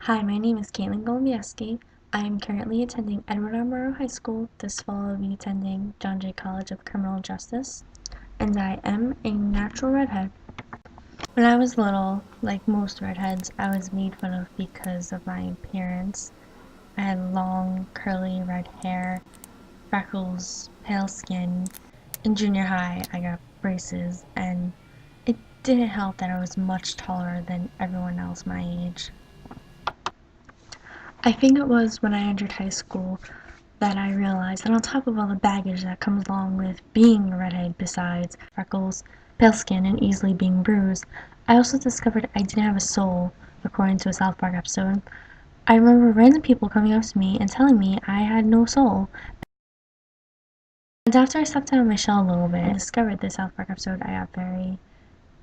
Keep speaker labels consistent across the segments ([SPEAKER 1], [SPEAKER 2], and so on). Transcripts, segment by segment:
[SPEAKER 1] Hi, my name is Caitlin Golubieski. I am currently attending Edward R. Murrow High School. This fall I'll be attending John Jay College of Criminal Justice, and I am a natural redhead. When I was little, like most redheads, I was made fun of because of my appearance. I had long, curly red hair, freckles, pale skin. In junior high, I got braces, and it didn't help that I was much taller than everyone else my age. I think it was when I entered high school that I realized that on top of all the baggage that comes along with being a redhead, besides freckles, pale skin, and easily being bruised, I also discovered I didn't have a soul, according to a South Park episode. I remember random people coming up to me and telling me I had no soul. And after I stepped out of my shell a little bit and discovered this South Park episode, I got very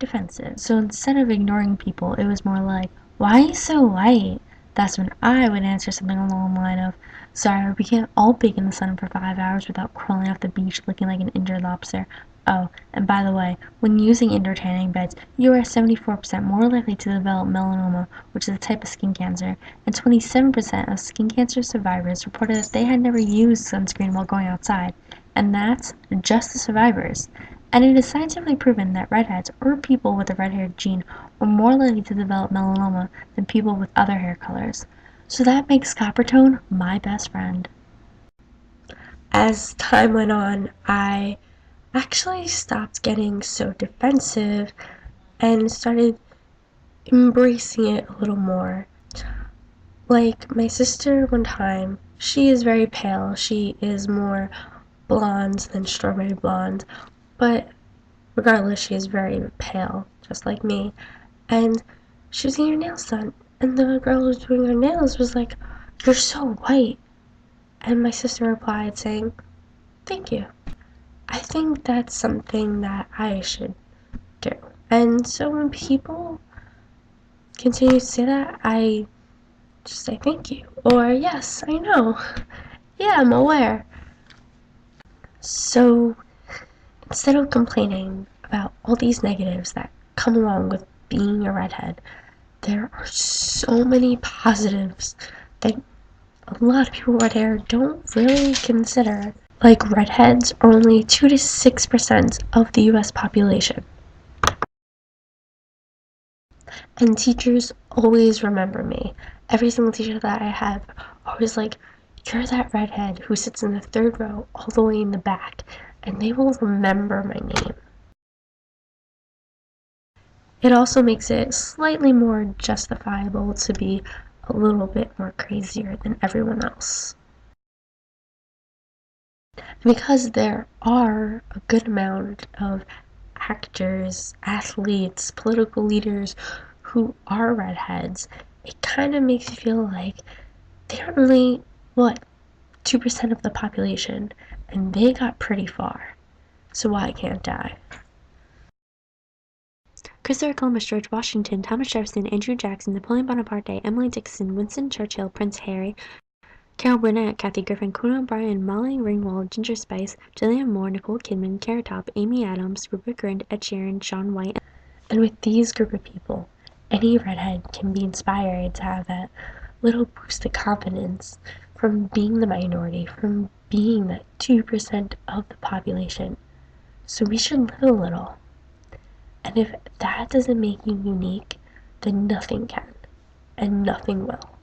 [SPEAKER 1] defensive. So instead of ignoring people, it was more like, "Why are you so white?" That's when I would answer something along the line of, "Sorry, we can't all bake in the sun for 5 hours without crawling off the beach looking like an injured lobster. Oh, and by the way, when using indoor tanning beds, you are 74% more likely to develop melanoma, which is a type of skin cancer, and 27% of skin cancer survivors reported that they had never used sunscreen while going outside. And that's just the survivors. And it is scientifically proven that redheads or people with a red-haired gene are more likely to develop melanoma than people with other hair colors. So that makes copper tone my best friend." As time went on, I actually stopped getting so defensive and started embracing it a little more. Like my sister one time, she is very pale. She is more blonde than strawberry blonde, but regardless, she is very pale, just like me. And she was getting her nails done, and the girl who was doing her nails was like, "You're so white." And my sister replied saying, "Thank you." I think that's something that I should do. And so when people continue to say that, I just say thank you. Or, "Yes, I know. Yeah, I'm aware." So instead of complaining about all these negatives that come along with being a redhead, there are so many positives that a lot of people with red hair don't really consider. Like redheads are only 2 to 6% of the US population. And teachers always remember me. Every single teacher that I have always like, "You're that redhead who sits in the third row all the way in the back." And they will remember my name. It also makes it slightly more justifiable to be a little bit more crazier than everyone else. Because there are a good amount of actors, athletes, political leaders who are redheads, it kind of makes you feel like they're only, what, 2% of the population, and they got pretty far. So why can't I?
[SPEAKER 2] Christopher Columbus, George Washington, Thomas Jefferson, Andrew Jackson, Napoleon Bonaparte, Emily Dickinson, Winston Churchill, Prince Harry, Carol Burnett, Kathy Griffin, Conan O'Brien, Molly Ringwald, Ginger Spice, Julianne Moore, Nicole Kidman, Carrot Top, Amy Adams, Rupert Grint, Ed Sheeran, Shaun White.
[SPEAKER 1] And with these group of people, any redhead can be inspired to have that little boost of confidence from being the minority, from being that 2% of the population. So we should live a little. And if that doesn't make you unique, then nothing can, and nothing will.